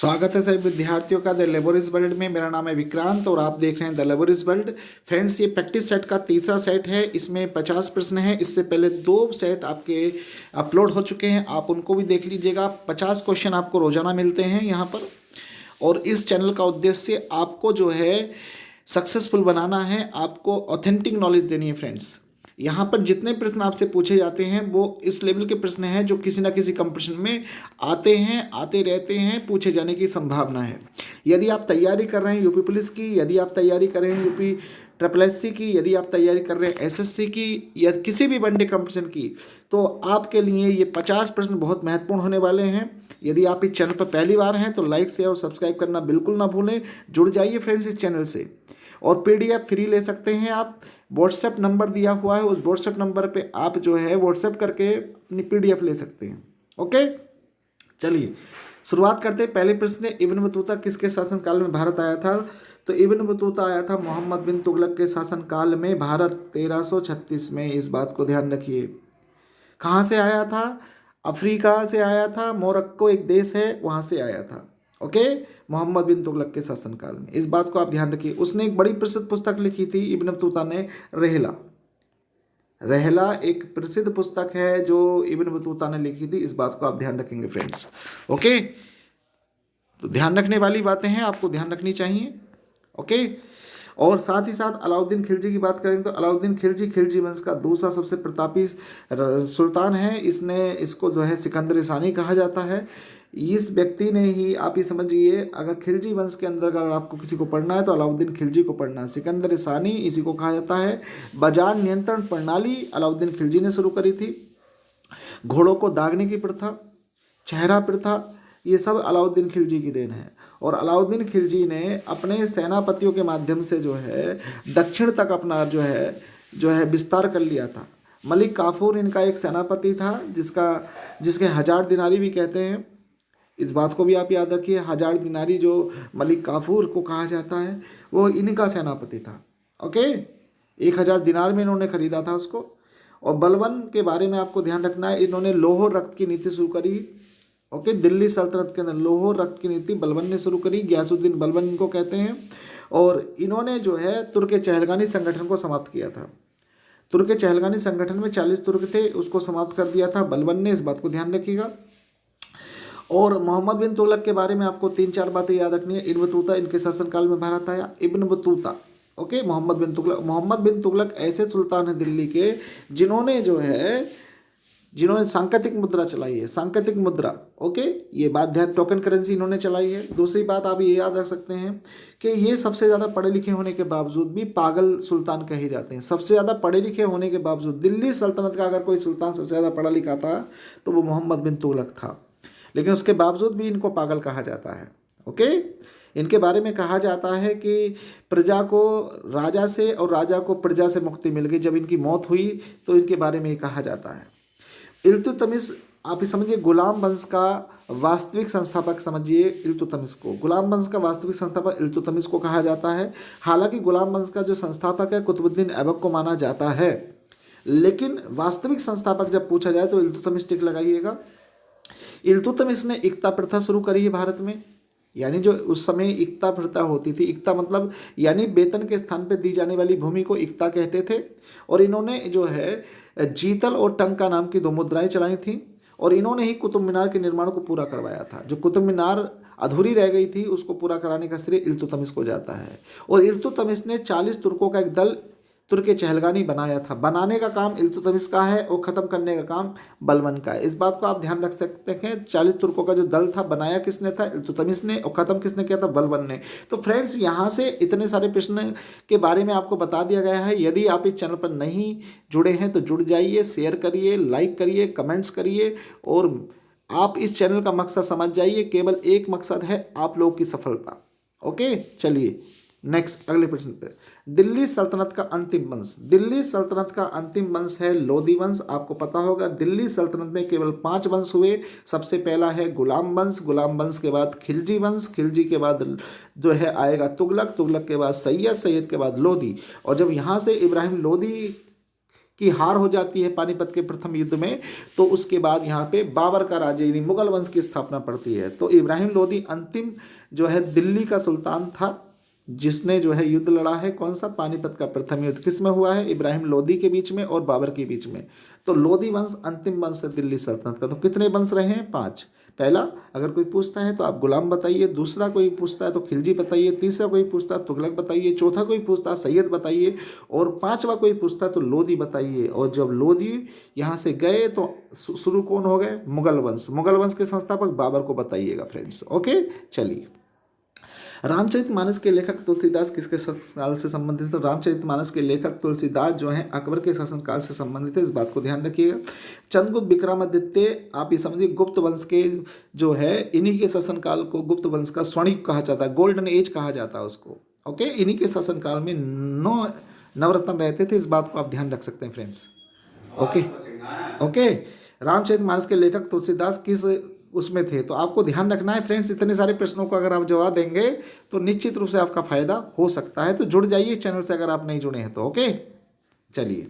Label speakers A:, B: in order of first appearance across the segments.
A: स्वागत है सभी विद्यार्थियों का द लेबोरिस वर्ल्ड में। मेरा नाम है विक्रांत और आप देख रहे हैं द लेबोरिस वर्ल्ड। फ्रेंड्स, ये प्रैक्टिस सेट का तीसरा सेट है। इसमें 50 प्रश्न हैं। इससे पहले 2 सेट आपके अपलोड हो चुके हैं, आप उनको भी देख लीजिएगा। 50 क्वेश्चन आपको रोजाना मिलते हैं यहाँ पर। और इस चैनल का उद्देश्य आपको जो है सक्सेसफुल बनाना है, आपको ऑथेंटिक नॉलेज देनी है। फ्रेंड्स, यहाँ पर जितने प्रश्न आपसे पूछे जाते हैं वो इस लेवल के प्रश्न हैं जो किसी ना किसी कंपटीशन में आते रहते हैं, पूछे जाने की संभावना है। यदि आप तैयारी कर रहे हैं यूपी पुलिस की, यदि आप तैयारी कर रहे हैं यूपी ट्रिपल एससी की, यदि आप तैयारी कर रहे हैं एसएससी की या किसी भी वनडे कंपटीशन की, तो आपके लिए ये 50 प्रश्न बहुत महत्वपूर्ण होने वाले हैं। यदि आप इस चैनल पर पहली बार हैं तो लाइक शेयर और सब्सक्राइब करना बिल्कुल ना भूलें। जुड़ जाइए फ्रेंड्स इस चैनल से। और पीडीएफ फ्री ले सकते हैं आप। व्हाट्सएप नंबर दिया हुआ है, उस व्हाट्सएप नंबर पे आप जो है व्हाट्सएप करके अपनी पीडीएफ ले सकते हैं। ओके, चलिए शुरुआत करते हैं। पहले प्रश्न है, इब्न बतूता किसके शासनकाल में भारत आया था? तो इब्न बतूता आया था मोहम्मद बिन तुगलक के शासनकाल में भारत 1336 में। इस बात को ध्यान रखिए। कहाँ से आया था? अफ्रीका से आया था। मोरक्को एक देश है, वहाँ से आया था। ओके, मोहम्मद बिन तुगलक के शासनकाल में। इस बात को आप ध्यान रखिए। उसने एक बड़ी प्रसिद्ध पुस्तक लिखी थी इब्न बतूता ने, रहला। रहला एक प्रसिद्ध पुस्तक है जो इब्न बतूता ने लिखी थी। इस बात को आप ध्यान रखेंगे फ्रेंड्स। ओके, तो ध्यान रखने वाली बातें हैं, आपको ध्यान रखनी चाहिए। ओके, और साथ ही साथ अलाउद्दीन खिलजी की बात करें तो अलाउद्दीन खिलजी खिलजी वंश का दूसरा सबसे प्रतापी सुल्तान है। इसको जो है सिकंदर सानी कहा जाता है। इस व्यक्ति ने ही, आप ये समझिए, अगर खिलजी वंश के अंदर अगर आपको किसी को पढ़ना है तो अलाउद्दीन खिलजी को पढ़ना है। सिकंदर सानी इसी को कहा जाता है। बाजार नियंत्रण प्रणाली अलाउद्दीन खिलजी ने शुरू करी थी। घोड़ों को दागने की प्रथा, चेहरा प्रथा, ये सब अलाउद्दीन खिलजी की देन है। और अलाउद्दीन खिलजी ने अपने सेनापतियों के माध्यम से जो है दक्षिण तक अपना जो है विस्तार कर लिया था। मलिक काफूर इनका एक सेनापति था जिसके 1000 दिनारी भी कहते हैं। इस बात को भी आप याद रखिए। 1000 दिनारी जो मलिक काफूर को कहा जाता है वो इनका सेनापति था। ओके, 1000 दिनार में इन्होंने खरीदा था उसको। और बलबन के बारे में आपको ध्यान रखना है। इन्होंने लोह रक्त की नीति शुरू करी। ओके, दिल्ली सल्तनत के अंदर लोह रक्त की नीति बलबन ने शुरू करी। गयासुद्दीन बलबन इनको कहते हैं। और इन्होंने जो है तुर्क चहलगानी संगठन को समाप्त किया था। तुर्क चहलगानी संगठन में 40 तुर्क थे, उसको समाप्त कर दिया था बलबन ने। इस बात को ध्यान रखिएगा। और मोहम्मद बिन तुगलक के बारे में आपको 3-4 बातें याद रखनी है। इब्न बतूता इनके शासनकाल में भारत आया। इब्न बतूता, ओके, मोहम्मद बिन तुगलक ऐसे सुल्तान हैं दिल्ली के जिन्होंने सांकेतिक मुद्रा चलाई है। सांकेतिक मुद्रा, ओके, ये बात ध्यान, टोकन करेंसी इन्होंने चलाई है। दूसरी बात आप ये याद रख सकते हैं कि ये सबसे ज़्यादा पढ़े लिखे होने के बावजूद भी पागल सुल्तान कहे जाते हैं। सबसे ज़्यादा पढ़े लिखे होने के बावजूद दिल्ली सल्तनत का अगर कोई सुल्तान सबसे ज़्यादा पढ़ा लिखा था तो वो मोहम्मद बिन तुगलक था। लेकिन उसके बावजूद भी इनको पागल कहा जाता है। ओके, इनके बारे में कहा जाता है कि प्रजा को राजा से और राजा को प्रजा से मुक्ति मिल गई। जब इनकी मौत हुई तो इनके बारे में ये कहा जाता है। इल्तुतमिश, आप ये समझिए, गुलाम वंश का वास्तविक संस्थापक समझिए इल्तुतमिश को। गुलाम वंश का वास्तविक संस्थापक इल्तुतमिश को कहा जाता है। हालांकि गुलाम वंश का जो संस्थापक है कुतुबुद्दीन ऐबक को माना जाता है, लेकिन वास्तविक संस्थापक जब पूछा जाए तो इल्तुतमिश टिक लगाइएगा। इल्तुतमिश ने इक्ता प्रथा शुरू करी है भारत में। यानी जो उस समय इक्ता प्रथा होती थी, इक्ता मतलब यानी वेतन के स्थान पर दी जाने वाली भूमि को इक्ता कहते थे। और इन्होंने जो है जीतल और टंका नाम की 2 मुद्राएं चलाई थी। और इन्होंने ही कुतुब मीनार के निर्माण को पूरा करवाया था। जो कुतुब मीनार अधूरी रह गई थी उसको पूरा कराने का श्रेय इल्तुतमिश को जाता है। और इल्तुतमिश ने 40 तुर्कों का एक दल तुर्क चहलगानी बनाया था। बनाने का काम इल्तुतमिश का है और ख़त्म करने का काम बलबन का है। इस बात को आप ध्यान रख सकते हैं। 40 तुर्कों का जो दल था बनाया किसने था? इल्तुतमिश ने। और ख़त्म किसने किया था? बलबन ने। तो फ्रेंड्स, यहाँ से इतने सारे प्रश्न के बारे में आपको बता दिया गया है। यदि आप इस चैनल पर नहीं जुड़े हैं तो जुड़ जाइए, शेयर करिए, लाइक करिए, कमेंट्स करिए। और आप इस चैनल का मकसद समझ जाइए, केवल एक मकसद है, आप लोगों की सफलता। ओके, चलिए नेक्स्ट अगले प्रश्न पे। दिल्ली सल्तनत का अंतिम वंश। दिल्ली सल्तनत का अंतिम वंश है लोदी वंश। आपको पता होगा दिल्ली सल्तनत में केवल 5 वंश हुए। सबसे पहला है गुलाम वंश, गुलाम वंश के बाद खिलजी वंश, खिलजी के बाद जो है आएगा तुगलक, तुगलक के बाद सैयद, सैयद के बाद लोदी। और जब यहाँ से इब्राहिम लोदी की हार हो जाती है पानीपत के प्रथम युद्ध में, तो उसके बाद यहाँ पे बाबर का राज्य यानी मुगल वंश की स्थापना पड़ती है। तो इब्राहिम लोदी अंतिम जो है दिल्ली का सुल्तान था जिसने जो है युद्ध लड़ा है। कौन सा? पानीपत का प्रथम युद्ध किस में हुआ है? इब्राहिम लोदी के बीच में और बाबर के बीच में। तो लोदी वंश अंतिम वंश है दिल्ली सल्तनत का। तो कितने वंश रहे हैं? 5। पहला अगर कोई पूछता है तो आप गुलाम बताइए, दूसरा कोई पूछता है तो खिलजी बताइए, तीसरा कोई पूछता है तुगलक बताइए, चौथा कोई पूछता है सैयद बताइए, और पांचवा कोई पूछता है तो लोदी बताइए। और जब लोदी यहाँ से गए तो शुरू कौन हो गए? मुगल वंश। मुगल वंश के संस्थापक बाबर को बताइएगा फ्रेंड्स। ओके, चलिए। रामचरितमानस के लेखक तुलसीदास किसके शासनकाल से संबंधित है? तो रामचरितमानस के लेखक तुलसीदास जो हैं अकबर के शासनकाल से संबंधित है, इस बात को ध्यान रखिएगा। चंद्रगुप्त विक्रमादित्य आप ये समझिए गुप्त वंश के जो है इन्हीं के शासनकाल को गुप्त वंश का स्वर्णिक कहा जाता है, गोल्डन एज कहा जाता है उसको। ओके, इन्हीं के शासनकाल में 9 नवरत्न रहते थे, इस बात को आप ध्यान रख सकते हैं फ्रेंड्स। ओके ओके, रामचरितमानस के लेखक तुलसीदास किस उसमें थे? तो आपको ध्यान रखना है फ्रेंड्स, इतने सारे प्रश्नों को अगर आप जवाब देंगे तो निश्चित रूप से आपका फायदा हो सकता है। तो जुड़ जाइए चैनल से अगर आप नहीं जुड़े हैं तो। ओके, चलिए।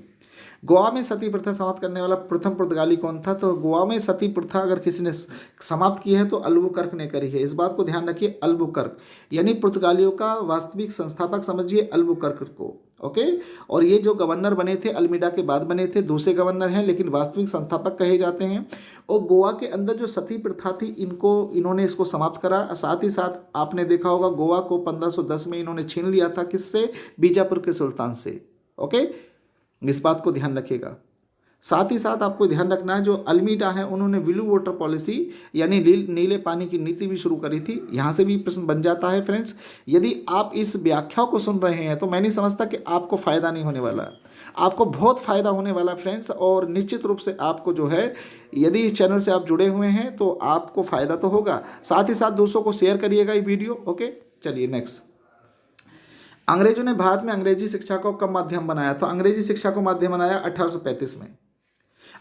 A: गोवा में सती प्रथा समाप्त करने वाला प्रथम पुर्तगाली कौन था? तो गोवा में सती प्रथा अगर किसी ने समाप्त की है तो अल्बुकर्क ने करी है, इस बात को ध्यान रखिए। अल्बुकर्क यानी पुर्तगालियों का वास्तविक संस्थापक समझिए अल्बुकर्क को। ओके, और ये जो गवर्नर बने थे अल्मीडा के बाद बने थे, दूसरे गवर्नर हैं लेकिन वास्तविक संस्थापक कहे जाते हैं। और गोवा के अंदर जो सती प्रथा थी इन्होंने इसको समाप्त करा। साथ ही साथ आपने देखा होगा गोवा को 1510 में इन्होंने छीन लिया था, किससे? बीजापुर के सुल्तान से। ओके, इस बात को ध्यान रखिएगा। साथ ही साथ आपको ध्यान रखना है जो अल्मीडा है उन्होंने ब्लू वाटर पॉलिसी यानी नीले पानी की नीति भी शुरू करी थी। यहाँ से भी प्रश्न बन जाता है फ्रेंड्स। यदि आप इस व्याख्या को सुन रहे हैं तो मैं नहीं समझता कि आपको फ़ायदा नहीं होने वाला, आपको बहुत फ़ायदा होने वाला फ्रेंड्स। और निश्चित रूप से आपको जो है यदि इस चैनल से आप जुड़े हुए हैं तो आपको फ़ायदा तो होगा, साथ ही साथ दूसरों को शेयर करिएगा ये वीडियो। ओके, चलिए नेक्स्ट। अंग्रेजों ने भारत में अंग्रेजी शिक्षा को कब माध्यम बनाया? तो अंग्रेजी शिक्षा को माध्यम बनाया 1835 में।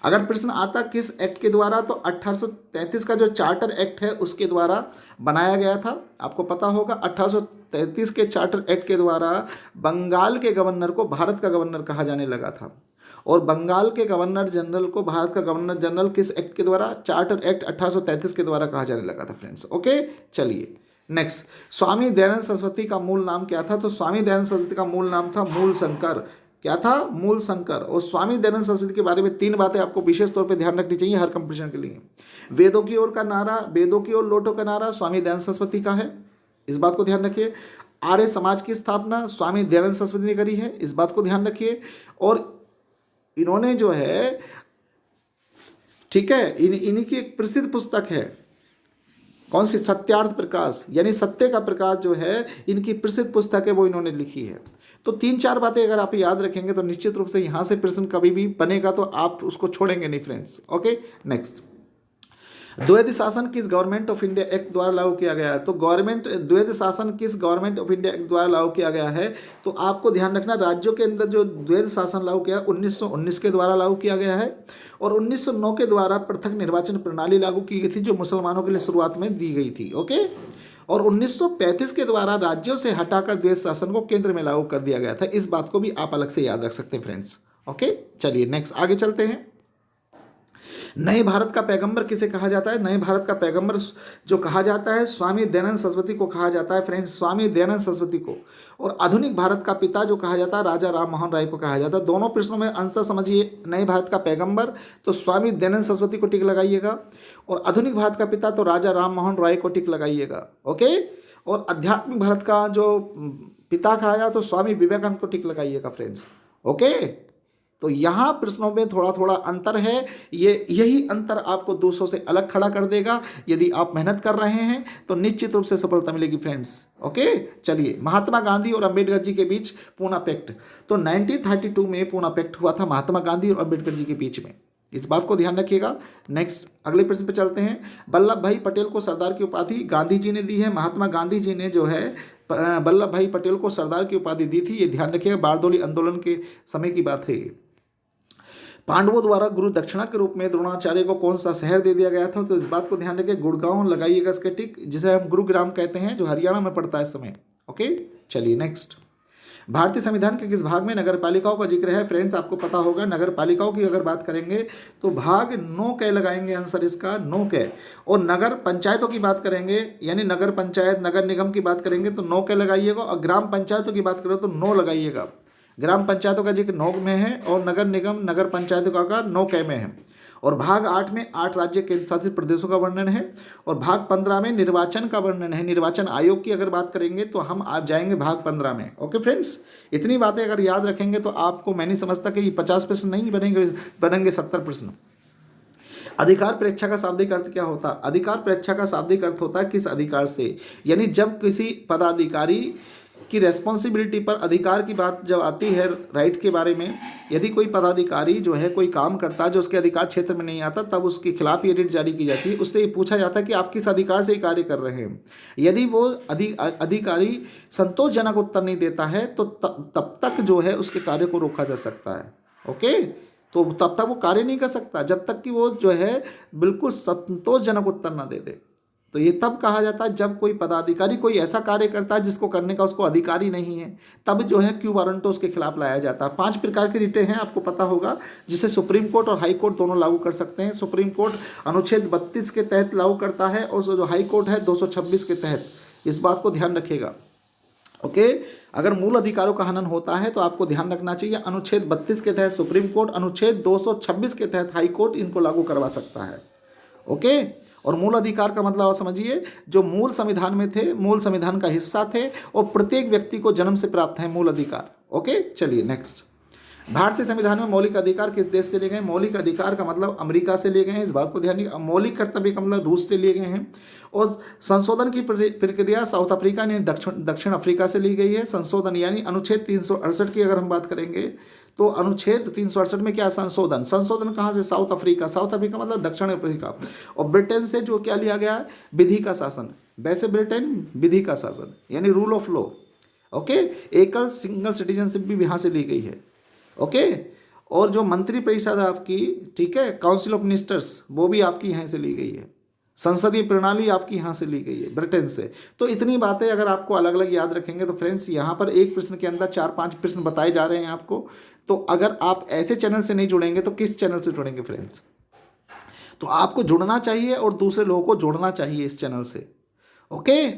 A: अगर प्रश्न आता किस एक्ट के द्वारा, तो 1833 का जो चार्टर एक्ट है उसके द्वारा बनाया गया था। आपको पता होगा 1833 के चार्टर एक्ट के द्वारा बंगाल के गवर्नर को भारत का गवर्नर कहा जाने लगा था। और बंगाल के गवर्नर जनरल को भारत का गवर्नर जनरल किस एक्ट के द्वारा? चार्टर एक्ट 1833 के द्वारा कहा जाने लगा था फ्रेंड्स। ओके, चलिए नेक्स्ट। स्वामी दयानंद सरस्वती का मूल नाम क्या था? तो स्वामी दयानंद सरस्वती का मूल नाम था मूल शंकर। क्या था? मूल शंकर। और स्वामी दयानंद सरस्वती के बारे में 3 बातें आपको विशेष तौर पे ध्यान रखनी चाहिए हर कंपटीशन के लिए। वेदों की ओर का नारा, वेदों की ओर लौटो का नारा स्वामी दयानंद सरस्वती का है, इस बात को ध्यान रखिए। आर्य समाज की स्थापना स्वामी दयानंद सरस्वती ने करी है, इस बात को ध्यान रखिए। और इन्होंने जो है, ठीक है, इन्हीं की एक प्रसिद्ध पुस्तक है, कौन सी? सत्यार्थ प्रकाश यानी सत्य का प्रकाश जो है इनकी प्रसिद्ध पुस्तक है, वो इन्होंने लिखी है। तो 3-4 बातें अगर आप याद रखेंगे तो निश्चित रूप से यहाँ से प्रश्न कभी भी बनेगा तो आप उसको छोड़ेंगे नहीं फ्रेंड्स। Okay, next. द्वैध शासन किस गवर्नमेंट ऑफ इंडिया एक्ट द्वारा लागू किया गया है? तो द्वैध शासन किस गवर्नमेंट ऑफ इंडिया एक्ट द्वारा लागू किया गया है? तो आपको ध्यान रखना राज्यों के अंदर जो द्वैध शासन लागू किया 1919 के द्वारा लागू किया गया है। और 1909 के द्वारा पृथक निर्वाचन प्रणाली लागू की गई थी जो मुसलमानों के लिए शुरुआत में दी गई थी। ओके, और 1935 के द्वारा राज्यों से हटाकर द्वैध शासन को केंद्र में लागू कर दिया गया था, इस बात को भी आप अलग से याद रख सकते हैं फ्रेंड्स। ओके, चलिए नेक्स्ट आगे चलते हैं। नए भारत का पैगंबर किसे कहा जाता है? नए भारत का पैगंबर जो कहा जाता है स्वामी दयानंद सरस्वती को कहा जाता है फ्रेंड्स, स्वामी दयानंद सरस्वती को। और आधुनिक भारत का पिता जो कहा जाता है राजा राम मोहन राय को कहा जाता है। दोनों प्रश्नों में आंसर समझिए। नए भारत का पैगंबर तो स्वामी दयानंद सरस्वती को टिक लगाइएगा, और आधुनिक भारत का पिता तो राजा राम मोहन राय को टिक लगाइएगा। ओके, और आध्यात्मिक भारत का जो पिता कहा गया तो स्वामी विवेकानंद को टिक लगाइएगा फ्रेंड्स। ओके, तो यहाँ प्रश्नों में थोड़ा थोड़ा अंतर है, यही अंतर आपको दूसरों से अलग खड़ा कर देगा। यदि आप मेहनत कर रहे हैं तो निश्चित रूप से सफलता मिलेगी फ्रेंड्स। ओके, चलिए। महात्मा गांधी और अंबेडकर जी के बीच पूना पैक्ट, तो 1932 में पूना पैक्ट हुआ था महात्मा गांधी और अंबेडकर जी के बीच में, इस बात को ध्यान रखिएगा। नेक्स्ट अगले प्रश्न पे चलते हैं। वल्लभ भाई पटेल को सरदार की उपाधि गांधी जी ने दी है। महात्मा गांधी जी ने जो है वल्लभ भाई पटेल को सरदार की उपाधि दी थी, ये ध्यान रखिएगा। बारदौली आंदोलन के समय की बात है ये। पांडवों द्वारा गुरु दक्षिणा के रूप में द्रोणाचार्य को कौन सा शहर दे दिया गया था? तो इस बात को ध्यान रखिए, गुड़गांव लगाइएगा इसके टिक, जिसे हम गुरुग्राम कहते हैं, जो हरियाणा में पड़ता है इस समय। ओके, चलिए नेक्स्ट। भारतीय संविधान के किस भाग में नगर पालिकाओं का जिक्र है? फ्रेंड्स आपको पता होगा, नगर पालिकाओं की अगर बात करेंगे तो भाग 9 क लगाएंगे आंसर इसका, 9 क। और नगर पंचायतों की बात करेंगे यानी नगर पंचायत नगर निगम की बात करेंगे तो 9 क लगाइएगा, और ग्राम पंचायतों की बात करें तो 9 लगाइएगा। ग्राम पंचायतों का जिक्र 9 में है और नगर निगम नगर पंचायतों का 9 क में है। और भाग 8 में 8 राज्य केंद्र शासित प्रदेशों का वर्णन है। और भाग 15 में निर्वाचन का वर्णन है। निर्वाचन आयोग की अगर बात करेंगे तो हम आप जाएंगे भाग 15 में। ओके फ्रेंड्स, इतनी बातें अगर याद रखेंगे तो आपको, मैं नहीं समझता कि 50 प्रश्न नहीं बनेंगे 70 प्रश्न। अधिकार परीक्षा का शाब्दिक अर्थ क्या होता है? अधिकार परीक्षा का शाब्दिक अर्थ होता है किस अधिकार से, यानी जब किसी पदाधिकारी की रेस्पॉन्सिबिलिटी पर अधिकार की बात जब आती है, राइट के बारे में, यदि कोई पदाधिकारी जो है कोई काम करता है जो उसके अधिकार क्षेत्र में नहीं आता, तब उसके खिलाफ ये रिट जारी की जाती है। उससे ये पूछा जाता है कि आप किस अधिकार से ये कार्य कर रहे हैं। यदि वो अधिकारी संतोषजनक उत्तर नहीं देता है तो तब तक जो है उसके कार्य को रोका जा सकता है। ओके, तो तब तक वो कार्य नहीं कर सकता जब तक कि वो जो है बिल्कुल संतोषजनक उत्तर ना दे दे। तो ये तब कहा जाता है जब कोई पदाधिकारी कोई ऐसा कार्य करता है जिसको करने का उसको अधिकार ही नहीं है, तब जो है क्यू वारंटो उसके खिलाफ लाया जाता है। 5 प्रकार की रिटें हैं, आपको पता होगा, जिसे सुप्रीम कोर्ट और हाई कोर्ट दोनों लागू कर सकते हैं। सुप्रीम कोर्ट अनुच्छेद 32 के तहत लागू करता है और जो हाई कोर्ट है 226 के तहत। इस बात को ध्यान रखिएगा। ओके, अगर मूल अधिकारों का हनन होता है तो आपको ध्यान रखना चाहिए अनुच्छेद 32 के तहत सुप्रीम कोर्ट, अनुच्छेद 226 के तहत हाई कोर्ट इनको लागू करवा सकता है। ओके, और मूल अधिकार का मतलब आप समझिए, जो मूल संविधान में थे, मूल संविधान का हिस्सा थे और प्रत्येक व्यक्ति को जन्म से प्राप्त है मूल अधिकार। ओके, चलिए नेक्स्ट। भारतीय संविधान में मौलिक अधिकार किस देश से लिए गए? मौलिक अधिकार का मतलब अमेरिका से लिए गए हैं, इस बात को ध्यान रखिए। मौलिक कर्तव्य का मतलब रूस से लिए गए हैं। और संशोधन की प्रक्रिया साउथ अफ्रीका ने दक्षिण अफ्रीका से ली गई है। संशोधन यानी अनुच्छेद 368 की अगर हम बात करेंगे तो अनुच्छेद 368 में क्या संशोधन? संशोधन कहाँ से? South Africa. साउथ अफ्रीका मतलब दक्षिण अफ्रीका। और ब्रिटेन से जो क्या लिया गया है? विधि का शासन। वैसे ब्रिटेन विधि का शासन यानी रूल ऑफ लॉ। ओके, एकल सिंगल सिटीजनशिप भी यहाँ से ली गई है। ओके, और जो मंत्री परिषद आपकी, ठीक है, काउंसिल ऑफ मिनिस्टर्स, वो भी आपकी यहाँ से ली गई है। संसदीय प्रणाली आपकी यहाँ से ली गई है ब्रिटेन से। तो इतनी बातें अगर आपको अलग अलग याद रखेंगे तो फ्रेंड्स यहाँ पर एक प्रश्न के अंदर 4-5 प्रश्न बताए जा रहे हैं आपको। तो अगर आप ऐसे चैनल से नहीं जुड़ेंगे तो किस चैनल से जुड़ेंगे फ्रेंड्स? तो आपको जुड़ना चाहिए और दूसरे लोगों को जोड़ना चाहिए इस चैनल से। ओके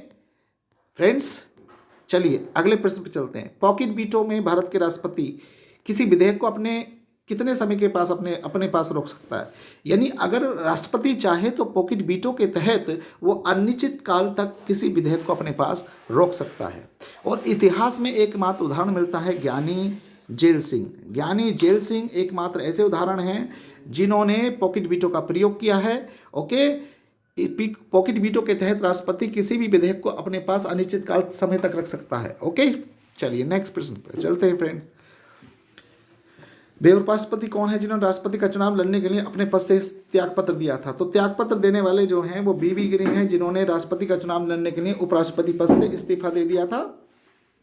A: फ्रेंड्स, चलिए अगले प्रश्न पर चलते हैं। पॉकेट वीटो में भारत के राष्ट्रपति किसी विधेयक को अपने कितने समय के पास अपने पास रोक सकता है? यानी अगर राष्ट्रपति चाहे तो पॉकेट वीटो के तहत वो अनिश्चित काल तक किसी विधेयक को अपने पास रोक सकता है। और इतिहास में एकमात्र उदाहरण मिलता है ज्ञानी जेल सिंह। ज्ञानी जेल सिंह एकमात्र ऐसे उदाहरण हैं जिन्होंने पॉकेट वीटो का प्रयोग किया है। ओके, पॉकेट वीटो के तहत राष्ट्रपति किसी भी विधेयक को अपने पास अनिश्चित काल समय तक रख सकता है। ओके, चलिए नेक्स्ट प्रश्न पर चलते हैं फ्रेंड्स। बेउर राष्ट्रपति कौन है जिन्होंने राष्ट्रपति का चुनाव लड़ने के लिए अपने पद से त्यागपत्र दिया था? तो त्यागपत्र देने वाले जो हैं वो बीबी गिरी हैं, जिन्होंने राष्ट्रपति का चुनाव लड़ने के लिए उपराष्ट्रपति पद से इस्तीफा दे दिया था।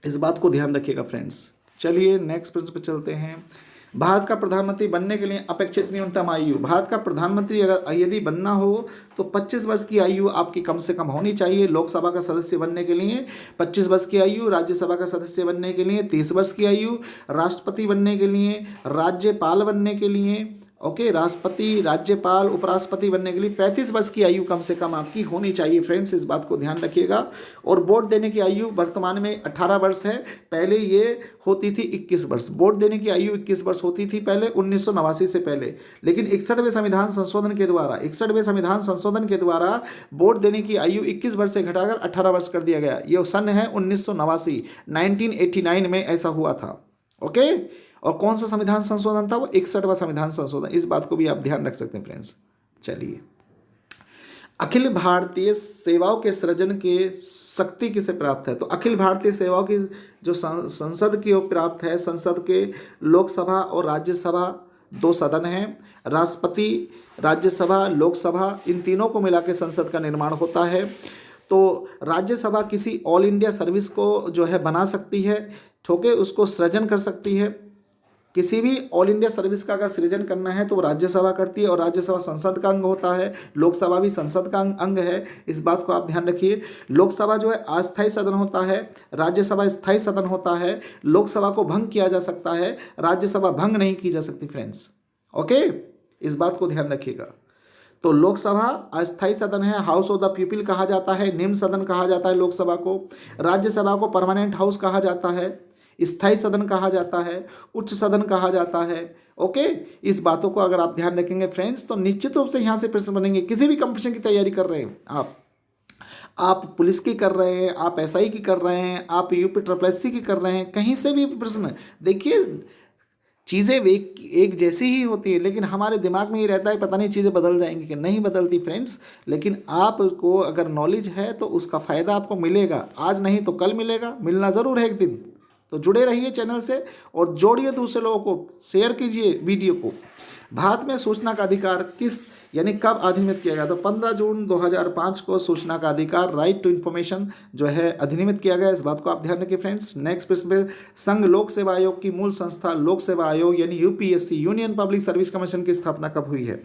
A: इस बात को ध्यान रखिएगा फ्रेंड्स। चलिए नेक्स्ट प्रश्न पर चलते हैं। भारत का प्रधानमंत्री बनने के लिए अपेक्षित न्यूनतम आयु? भारत का प्रधानमंत्री अगर यदि बनना हो तो 25 वर्ष की आयु आपकी कम से कम होनी चाहिए। लोकसभा का सदस्य बनने के लिए 25 वर्ष की आयु, राज्यसभा का सदस्य बनने के लिए 30 वर्ष की आयु, राष्ट्रपति बनने के लिए, राज्यपाल बनने के लिए, ओके, राष्ट्रपति, राज्यपाल, उपराष्ट्रपति बनने के लिए 35 वर्ष की आयु कम से कम आपकी होनी चाहिए फ्रेंड्स। इस बात को ध्यान रखिएगा। और वोट देने की आयु वर्तमान में 18 वर्ष है, पहले ये होती थी 21 वर्ष। वोट देने की आयु 21 वर्ष होती थी पहले 1989 से पहले, लेकिन 61वें संविधान संशोधन के द्वारा वोट देने की आयु 21 वर्ष से घटाकर 18 वर्ष कर दिया गया। ये सन है 1989, 1989 में ऐसा हुआ था। ओके, और कौन सा संविधान संशोधन था? वो 61वां संविधान संशोधन। इस बात को भी आप ध्यान रख सकते हैं फ्रेंड्स। चलिए, अखिल भारतीय सेवाओं के सृजन के शक्ति किसे प्राप्त है? तो अखिल भारतीय सेवाओं की जो संसद की प्राप्त है, संसद के लोकसभा और राज्यसभा 2 सदन हैं। राष्ट्रपति, राज्यसभा, लोकसभा, इन तीनों को मिला के संसद का निर्माण होता है। तो राज्यसभा किसी ऑल इंडिया सर्विस को जो है बना सकती है, ठोके उसको सृजन कर सकती है। किसी भी ऑल इंडिया सर्विस का अगर सृजन करना है तो वो राज्यसभा करती है, और राज्यसभा संसद का अंग होता है। लोकसभा भी संसद का अंग है, इस बात को आप ध्यान रखिए। लोकसभा जो है अस्थायी सदन होता है, राज्यसभा स्थायी सदन होता है। लोकसभा को भंग किया जा सकता है, राज्यसभा भंग नहीं की जा सकती फ्रेंड्स। ओके, इस बात को ध्यान रखिएगा। तो लोकसभा अस्थायी सदन है, हाउस ऑफ द पीपल कहा जाता है, निम्न सदन कहा जाता है लोकसभा को। राज्यसभा को परमानेंट हाउस कहा जाता है, स्थायी सदन कहा जाता है, उच्च सदन कहा जाता है। ओके, इस बातों को अगर आप ध्यान रखेंगे फ्रेंड्स तो निश्चित रूप से यहाँ से प्रश्न बनेंगे। किसी भी कंपटीशन की तैयारी कर रहे हैं आप पुलिस की कर रहे हैं, आप एसआई की कर रहे हैं, आप यूपी ट्रिपल की कर रहे हैं, कहीं से भी प्रश्न देखिए, चीज़ें एक जैसी ही होती है, लेकिन हमारे दिमाग में ये रहता है पता नहीं चीज़ें बदल जाएंगी, कि नहीं बदलती फ्रेंड्स। लेकिन आपको अगर नॉलेज है तो उसका फ़ायदा आपको मिलेगा, आज नहीं तो कल मिलेगा, मिलना ज़रूर है एक दिन। तो जुड़े रहिए चैनल से और जोड़िए दूसरे लोगों को, शेयर कीजिए वीडियो को। भारत में सूचना का अधिकार किस यानी कब अधिनियमित किया गया? तो 15 जून 2005 को सूचना का अधिकार, राइट टू इन्फॉर्मेशन जो है अधिनियमित किया गया। इस बात को आप ध्यान रखिए फ्रेंड्स। नेक्स्ट प्रश्न पे, संघ लोक सेवा आयोग की मूल संस्था लोक सेवा आयोग यानी UPSC, union public service commission की स्थापना कब हुई है?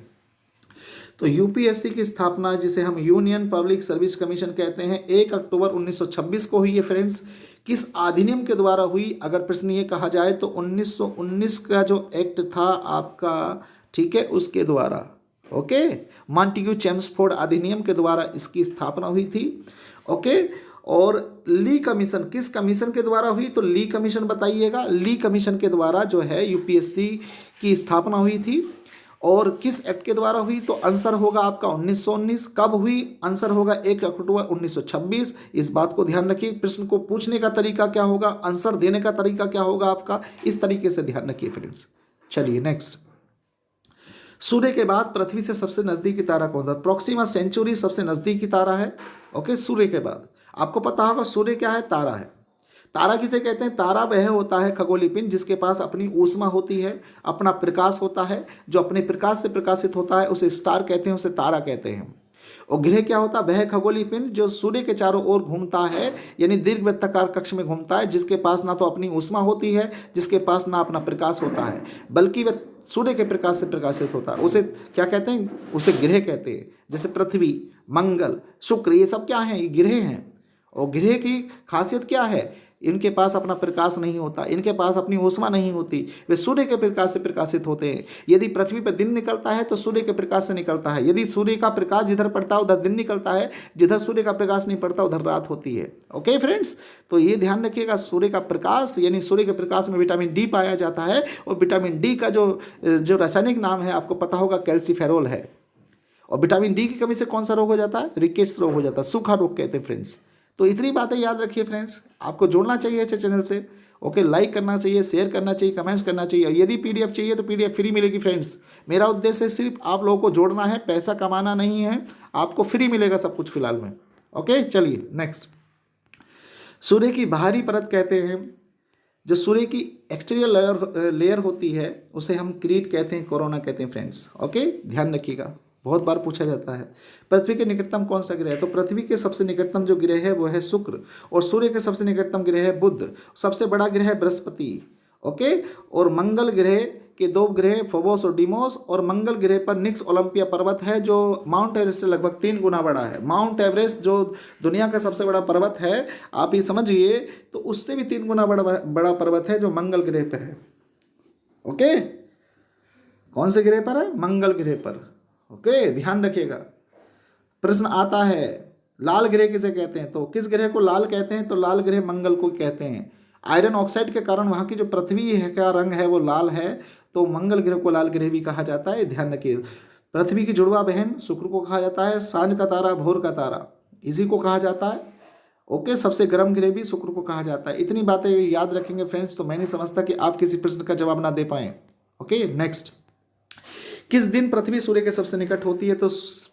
A: तो यूपीएससी की स्थापना, जिसे हम यूनियन पब्लिक सर्विस कमीशन कहते हैं, 1 अक्टूबर 1926 को हुई है फ्रेंड्स। किस अधिनियम के द्वारा हुई? अगर प्रश्न ये कहा जाए तो 1919 का जो एक्ट था आपका, ठीक है, उसके द्वारा। ओके, मॉन्टेग्यू चेम्सफोर्ड अधिनियम के द्वारा इसकी स्थापना हुई थी। ओके, और ली कमीशन किस कमीशन के द्वारा हुई? तो ली कमीशन बताइएगा। ली कमीशन के द्वारा जो है यूपीएससी की स्थापना हुई थी। और किस एक्ट के द्वारा हुई? तो आंसर होगा आपका 1919। कब हुई? आंसर होगा 1 अक्टूबर 1926। इस बात को ध्यान रखिए। प्रश्न को पूछने का तरीका क्या होगा, आंसर देने का तरीका क्या होगा आपका, इस तरीके से ध्यान रखिए फ्रेंड्स। चलिए नेक्स्ट, सूर्य के बाद पृथ्वी से सबसे नजदीकी तारा कौन सा? प्रॉक्सिमा सेंचुरी सबसे नजदीकी तारा है। ओके, सूर्य के बाद आपको पता होगा सूर्य क्या है? तारा है। तारा किसे कहते हैं? तारा वह होता है खगोलीय पिंड जिसके पास अपनी ऊष्मा होती है, अपना प्रकाश होता है, जो अपने प्रकाश से प्रकाशित होता है, उसे स्टार कहते हैं, उसे तारा कहते हैं। और ग्रह क्या होता है? वह खगोलीय पिंड जो सूर्य के चारों ओर घूमता है, यानी दीर्घवृत्ताकार कक्ष में घूमता है, जिसके पास ना तो अपनी ऊष्मा होती है, जिसके पास ना अपना प्रकाश होता है, बल्कि वह सूर्य के प्रकाश से प्रकाशित होता है। उसे क्या कहते हैं? उसे ग्रह कहते हैं। जैसे पृथ्वी, मंगल, शुक्र, ये सब क्या हैं? ये ग्रह हैं। और ग्रह की खासियत क्या है? इनके पास अपना प्रकाश नहीं होता, इनके पास अपनी ऊष्मा नहीं होती, वे सूर्य के प्रकाश से प्रकाशित होते हैं। यदि पृथ्वी पर दिन निकलता है तो सूर्य के प्रकाश से निकलता है। यदि सूर्य का प्रकाश जिधर पड़ता है उधर दिन निकलता है, जिधर सूर्य का प्रकाश नहीं पड़ता उधर रात होती है। ओके फ्रेंड्स, तो ये ध्यान रखिएगा, सूर्य का प्रकाश यानी सूर्य के प्रकाश में विटामिन डी पाया जाता है। और विटामिन डी का जो रासायनिक नाम है आपको पता होगा, कैल्सीफेरोल है। और विटामिन डी की कमी से कौन सा रोग हो जाता है? रिकेट्स रोग हो जाता है, सूखा रोग कहते हैं फ्रेंड्स। तो इतनी बातें याद रखिए फ्रेंड्स। आपको जुड़ना चाहिए ऐसे चैनल से। ओके, लाइक करना चाहिए, शेयर करना चाहिए, कमेंट्स करना चाहिए। और यदि पीडीएफ चाहिए तो पीडीएफ फ्री मिलेगी फ्रेंड्स। मेरा उद्देश्य सिर्फ आप लोगों को जोड़ना है, पैसा कमाना नहीं है। आपको फ्री मिलेगा सब कुछ फिलहाल में। ओके, चलिए नेक्स्ट, सूर्य की बाहरी परत कहते हैं, जो सूर्य की एक्सटीरियर लेयर होती है उसे हम क्रीट कहते हैं, कोरोना कहते हैं फ्रेंड्स। ओके, ध्यान रखिएगा, बहुत बार पूछा जाता है। पृथ्वी के निकटतम कौन सा ग्रह है? तो पृथ्वी के सबसे निकटतम जो ग्रह है वो है शुक्र। और सूर्य के सबसे निकटतम ग्रह है बुध। सबसे बड़ा ग्रह है बृहस्पति। ओके, और मंगल ग्रह के 2 ग्रह फोबोस और डीमोस। और मंगल ग्रह पर निक्स ओलंपिया पर्वत है जो माउंट एवरेस्ट से लगभग 3 गुना बड़ा है। माउंट एवरेस्ट जो दुनिया का सबसे बड़ा पर्वत है, आप ये समझिए, तो उससे भी 3 गुना बड़ा पर्वत है जो मंगल ग्रह पर है। ओके, कौन से ग्रह पर है? मंगल ग्रह पर। ओके, ध्यान रखिएगा। प्रश्न आता है, लाल ग्रह किसे कहते हैं? तो किस ग्रह को लाल कहते हैं? तो लाल ग्रह मंगल को कहते हैं। आयरन ऑक्साइड के कारण वहाँ की जो पृथ्वी है का रंग है वो लाल है, तो मंगल ग्रह को लाल ग्रह भी कहा जाता है। ध्यान रखिए। पृथ्वी की जुड़वा बहन शुक्र को कहा जाता है। सांझ का तारा, भोर का तारा, इसी को कहा जाता है। ओके, सबसे गर्म ग्रह भी शुक्र को कहा जाता है। इतनी बातें याद रखेंगे फ्रेंड्स तो मैं नहीं समझता कि आप किसी प्रश्न का जवाब ना दे पाएं। ओके, नेक्स्ट, किस दिन पृथ्वी सूर्य के सबसे निकट होती है? तो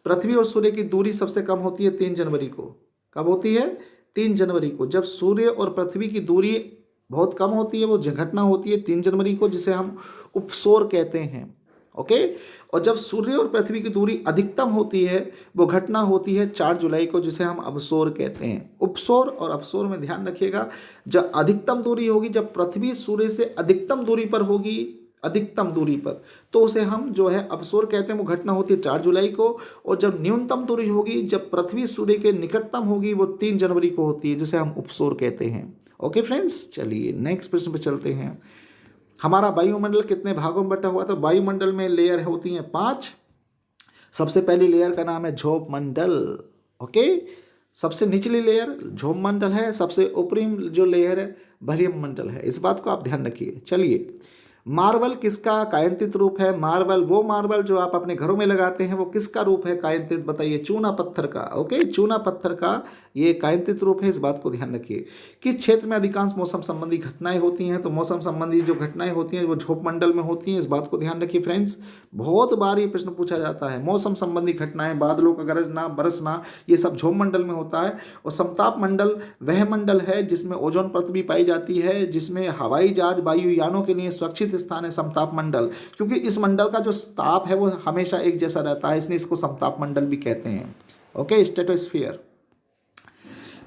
A: पृथ्वी और सूर्य की दूरी सबसे कम होती है 3 जनवरी को। कब होती है? 3 जनवरी को। जब सूर्य और पृथ्वी की दूरी बहुत कम होती है वो घटना होती है 3 जनवरी को, जिसे हम उपसौर कहते हैं। ओके, और जब सूर्य और पृथ्वी की दूरी अधिकतम होती है वो घटना होती है 4 जुलाई को, जिसे हम अवसौर कहते हैं। उपसौर और अवसौर में ध्यान रखिएगा, जब अधिकतम दूरी होगी, जब पृथ्वी सूर्य से अधिकतम दूरी पर होगी, अधिकतम दूरी पर, तो उसे हम जो है अपसोर कहते हैं। वो घटना होती है 4 जुलाई को। और जब न्यूनतम दूरी होगी, जब पृथ्वी सूर्य के निकटतम होगी, वो 3 जनवरी को होती है, जिसे हम उपसोर कहते हैं। ओके फ्रेंड्स, चलिए नेक्स्ट प्रश्न पर चलते हैं। हमारा वायुमंडल कितने भागों में बटा हुआ था? वायुमंडल में लेयर होती हैं 5। सबसे पहली लेयर का नाम है झोप मंडल। ओके, सबसे निचली लेयर झोप मंडल है, सबसे ऊपरी जो लेयर है बरियम मंडल है। इस बात को आप ध्यान रखिए। चलिए, मार्बल किसका कायांतित रूप है? मार्बल, वो मार्बल जो आप अपने घरों में लगाते हैं, वो किसका रूप है कायांतित? बताइए। चूना पत्थर का। ओके, चूना पत्थर का ये कायांतित रूप है। इस बात को ध्यान रखिए। किस क्षेत्र में अधिकांश मौसम संबंधी घटनाएं होती हैं? तो मौसम संबंधी जो घटनाएं होती हैं वो झोप मंडल में होती हैं। इस बात को ध्यान रखिए फ्रेंड्स। बहुत बार ये प्रश्न पूछा जाता है। मौसम संबंधी घटनाएं, बादलों का गरजना, बरसना, ये सब झोप मंडल में होता है। और समताप मंडल वह मंडल है जिसमें ओजोन परत भी पाई जाती है, जिसमें हवाई जहाज, वायुयानों के लिए सुरक्षित स्थान है समताप मंडल। क्योंकि इस मंडल का जो ताप है वो हमेशा एक जैसा रहता है, इसलिए इसको समताप मंडल भी कहते हैं। Okay, stratosphere.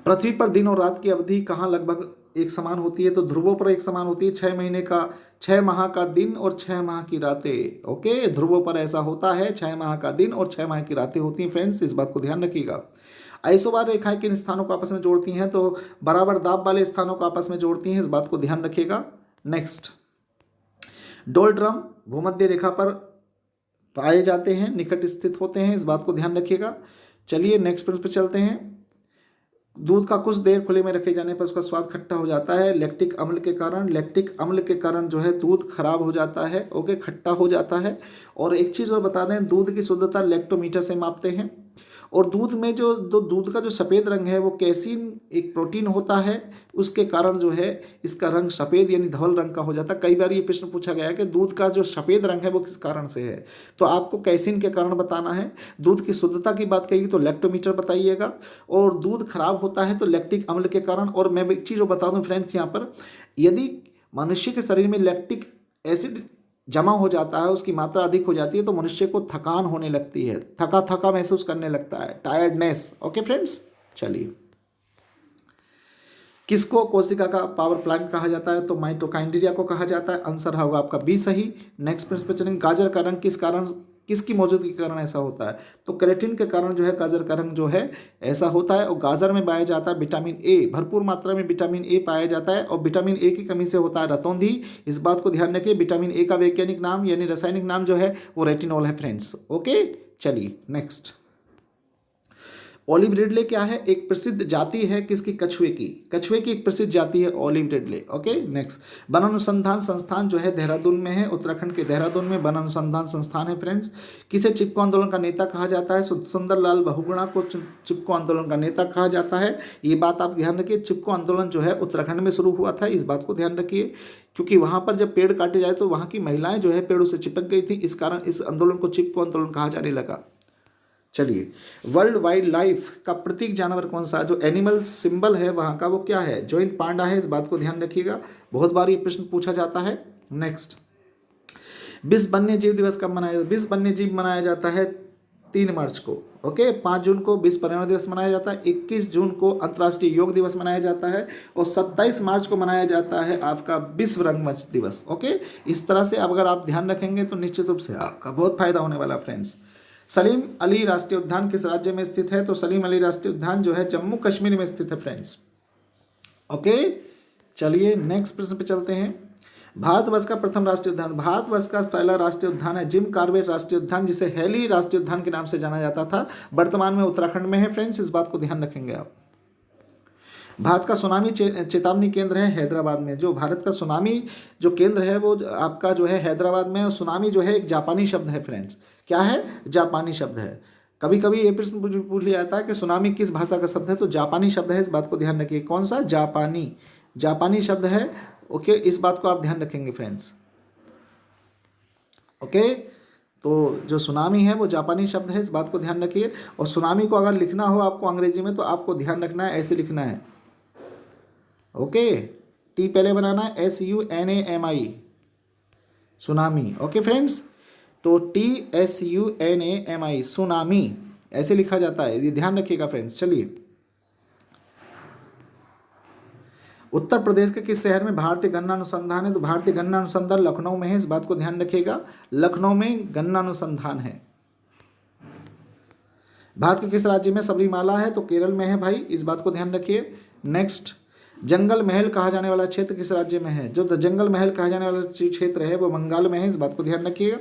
A: पृथ्वी पर दिन और रात की अवधि कहाँ लगभग एक समान होती है? तो ध्रुवों पर एक समान होती है। 6 माह का दिन और 6 माह की रातें। ओके, ध्रुवों पर ऐसा होता है, 6 माह का दिन और 6 माह की रातें होती हैं फ्रेंड्स। इस बात को ध्यान रखिएगा। आइसोबार रेखाएं किन स्थानों को आपस में जोड़ती हैं? तो बराबर दाब वाले स्थानों को आपस में जोड़ती हैं। इस बात को ध्यान रखिएगा। नेक्स्ट, डोलड्रम भूमध्य रेखा पर पाए जाते हैं, निकट स्थित होते हैं। इस बात को ध्यान रखिएगा। चलिए नेक्स्ट प्रश्न पर चलते हैं। दूध का कुछ देर खुले में रखे जाने पर उसका स्वाद खट्टा हो जाता है, लैक्टिक अम्ल के कारण। लैक्टिक अम्ल के कारण जो है दूध खराब हो जाता है। ओके, खट्टा हो जाता है। और एक चीज़ और बता दें, दूध की शुद्धता लैक्टोमीटर से मापते हैं। और दूध में जो दूध का जो सफ़ेद रंग है वो कैसीन एक प्रोटीन होता है, उसके कारण जो है इसका रंग सफ़ेद यानी धवल रंग का हो जाता है। कई बार ये प्रश्न पूछा गया है कि दूध का जो सफ़ेद रंग है वो किस कारण से है, तो आपको कैसीन के कारण बताना है। दूध की शुद्धता की बात कही तो लैक्टोमीटर बताइएगा। और दूध खराब होता है तो लैक्टिक अम्ल के कारण। और मैं एक चीज़ बता दूँ फ्रेंड्स, यहाँ पर यदि मनुष्य के शरीर में लैक्टिक एसिड जमा हो जाता है, उसकी मात्रा अधिक हो जाती है, तो मनुष्य को थकान होने लगती है, थका थका महसूस करने लगता है, टायर्डनेस। ओके फ्रेंड्स, चलिए, किसको कोशिका का पावर प्लांट कहा जाता है? तो माइटोकाइंड्रिया को कहा जाता है। आंसर होगा आपका बी सही। नेक्स्ट प्रश्न पे चलेंगे। गाजर का रंग किस कारण, किसकी मौजूदगी के कारण ऐसा होता है? तो क्रेटिन के कारण जो है गाजर का रंग जो है ऐसा होता है। और गाजर में पाया जाता है विटामिन ए, भरपूर मात्रा में विटामिन ए पाया जाता है। और विटामिन ए की कमी से होता है रतौंधी। इस बात को ध्यान रखिए। विटामिन ए का वैज्ञानिक नाम यानी रासायनिक नाम जो है वो रेटिनॉल है फ्रेंड्स। ओके, चलिए नेक्स्ट। ऑलिव रिडले क्या है? एक प्रसिद्ध जाति है किसकी? कछुए की। कछुए की एक प्रसिद्ध जाति है olive Ridley. Okay, next. One अनुसंधान संस्थान जो है देहरादून में है, उत्तराखंड के देहरादून में वन अनुसंधान संस्थान है फ्रेंड्स। किसे चिपको आंदोलन का नेता कहा जाता है? सुंदरलाल बहुगुणा को चिपको आंदोलन का नेता कहा जाता है। ये बात आप ध्यान रखिए। चिपको आंदोलन जो है उत्तराखंड में शुरू हुआ था, इस बात को ध्यान रखिए। क्योंकि वहाँ पर जब पेड़ काटे जाए तो वहाँ की महिलाएं जो है पेड़ों से चिपक गई थी, इस कारण इस आंदोलन को चिपको आंदोलन कहा जाने लगा। चलिए, वर्ल्ड वाइल्ड लाइफ का प्रतीक जानवर कौन सा? जो एनिमल सिंबल है वहाँ का वो क्या है? जॉइंट पांडा है। इस बात को ध्यान रखिएगा, बहुत बार ये प्रश्न पूछा जाता है। नेक्स्ट, विश्व वन्य जीव दिवस कब मनाया? विश्व वन्य जीव मनाया जाता है 3 मार्च को। ओके, 5 जून को विश्व पर्यावरण दिवस मनाया जाता है, 21 जून को अंतर्राष्ट्रीय योग दिवस मनाया जाता है, और 27 मार्च को मनाया जाता है आपका विश्व रंगमंच दिवस। ओके, इस तरह से अगर आप ध्यान रखेंगे तो निश्चित रूप से आपका बहुत फायदा होने वाला फ्रेंड्स। सलीम अली राष्ट्रीय उद्यान किस राज्य में स्थित है? तो सलीम अली राष्ट्रीय उद्यान जो है जम्मू कश्मीर में स्थित है फ्रेंड्स। ओके, चलिए नेक्स्ट प्रश्न पे चलते हैं। भारतवर्ष का प्रथम राष्ट्रीय उद्यान, भारतवर्ष का पहला राष्ट्रीय उद्यान है जिम कॉर्बेट राष्ट्रीय उद्यान, जिसे हेली राष्ट्रीय उद्यान के नाम से जाना जाता था। वर्तमान में उत्तराखंड में है फ्रेंड्स, इस बात को ध्यान रखेंगे आप। भारत का सुनामी चेतावनी केंद्र है हैदराबाद में। जो भारत का सुनामी जो केंद्र है वो आपका जो है हैदराबाद में। और सुनामी जो है एक जापानी शब्द है फ्रेंड्स। क्या है? जापानी शब्द है। कभी कभी ये प्रश्न पूछ लिया जाता है कि सुनामी किस भाषा का शब्द है, तो जापानी शब्द है। इस बात को ध्यान रखिए। कौन सा? जापानी, जापानी शब्द है। ओके, इस बात को आप ध्यान रखेंगे फ्रेंड्स। ओके, तो जो सुनामी है वो जापानी शब्द है, इस बात को ध्यान रखिए। और सुनामी को अगर लिखना हो आपको अंग्रेजी में तो आपको ध्यान रखना है, ऐसे लिखना है। ओके, टी पहले बनाना है, SUNAMI, सुनामी। ओके फ्रेंड्स, तो TSUNAMI सुनामी ऐसे लिखा जाता है, ये ध्यान रखिएगा फ्रेंड्स। चलिए, उत्तर प्रदेश के किस शहर में भारतीय गन्ना अनुसंधान है? तो भारतीय गन्ना अनुसंधान लखनऊ में है, इस बात को ध्यान रखिएगा, लखनऊ में गन्ना अनुसंधान है। भारत के किस राज्य में सबरीमाला है? तो केरल में है भाई, इस बात को ध्यान रखिए। नेक्स्ट, जंगल महल कहा जाने वाला क्षेत्र किस राज्य में है? जो जंगल महल कहा जाने वाला क्षेत्र है वो बंगाल में है, इस बात को ध्यान रखिएगा।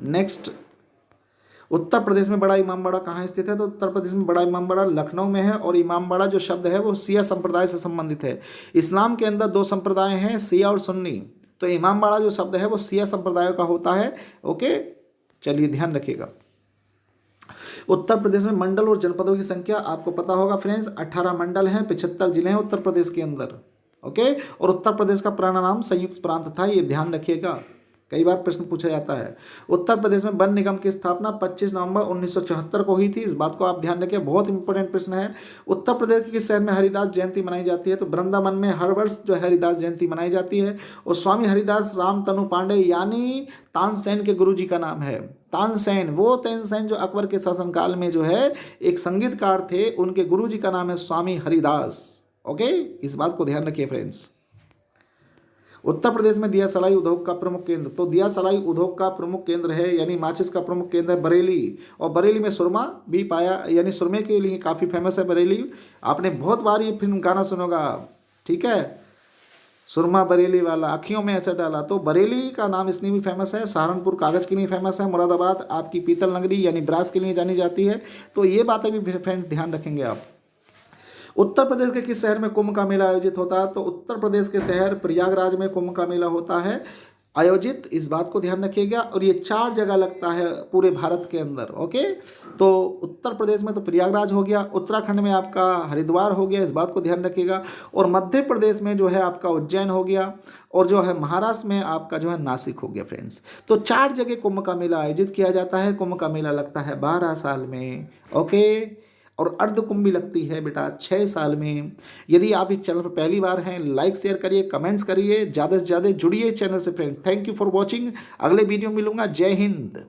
A: नेक्स्ट, उत्तर प्रदेश में बड़ा इमामबाड़ा कहाँ स्थित है? तो उत्तर प्रदेश में बड़ा इमामबाड़ा लखनऊ में है, और इमामबाड़ा जो शब्द है वो सिया संप्रदाय से संबंधित है। इस्लाम के अंदर दो संप्रदाय हैं, सिया और सुन्नी, तो इमामबाड़ा जो शब्द है वो सिया संप्रदाय का होता है। ओके, चलिए ध्यान रखिएगा। उत्तर प्रदेश में मंडल और जनपदों की संख्या आपको पता होगा फ्रेंड्स, 18 मंडल हैं, 75 जिले हैं उत्तर प्रदेश के अंदर। ओके, और उत्तर प्रदेश का पुराना नाम संयुक्त प्रांत था, ये ध्यान रखिएगा, कई बार प्रश्न पूछा जाता है। उत्तर प्रदेश में वन निगम की स्थापना 25 नवंबर 1974 को हुई थी, इस बात को आप ध्यान रखिए, बहुत इंपॉर्टेंट प्रश्न है। उत्तर प्रदेश के किस शहर में हरिदास जयंती मनाई जाती है? तो वृंदावन में हर वर्ष जो है हरिदास जयंती मनाई जाती है, और स्वामी हरिदास रामतनु पांडे यानी तानसेन के गुरु जी का नाम है। तानसेन, वो तानसेन जो अकबर के शासनकाल में जो है एक संगीतकार थे, उनके गुरु जी का नाम है स्वामी हरिदास। ओके, इस बात को ध्यान रखिए फ्रेंड्स। उत्तर प्रदेश में दिया सलाई उद्योग का प्रमुख केंद्र, तो दिया सलाई उद्योग का प्रमुख केंद्र है यानी माचिस का प्रमुख केंद्र है बरेली, और बरेली में सुरमा भी पाया, यानी सुरमे के लिए काफ़ी फेमस है बरेली। आपने बहुत बार ये फिल्म गाना सुनोगा, ठीक है, सुरमा बरेली वाला आँखियों में ऐसा डाला, तो बरेली का नाम इसलिए भी फेमस है। सहारनपुर कागज़ के लिए फेमस है, मुरादाबाद आपकी पीतल नगरी यानी ब्रास के लिए जानी जाती है। तो ये बातें भी फ्रेंड्स ध्यान रखेंगे आप। उत्तर प्रदेश के किस शहर में कुंभ का मेला आयोजित होता है? तो उत्तर प्रदेश के शहर प्रयागराज में कुंभ का मेला होता है आयोजित, इस बात को ध्यान रखिएगा। और ये 4 जगह लगता है पूरे भारत के अंदर। ओके, तो उत्तर प्रदेश में तो प्रयागराज हो गया, उत्तराखंड में आपका हरिद्वार हो गया, इस बात को ध्यान रखिएगा, और मध्य प्रदेश में जो है आपका उज्जैन हो गया, और जो है महाराष्ट्र में आपका जो है नासिक हो गया फ्रेंड्स। तो 4 जगह कुंभ का मेला आयोजित किया जाता है। कुंभ का मेला लगता है 12 साल में। ओके, और अर्ध कुंभी लगती है बेटा 6 साल में। यदि आप इस चैनल पर पहली बार हैं, लाइक शेयर करिए, कमेंट्स करिए, ज़्यादा से ज़्यादा जुड़िए चैनल से friends. Thank you for watching, अगले वीडियो में मिलूंगा। जय हिंद।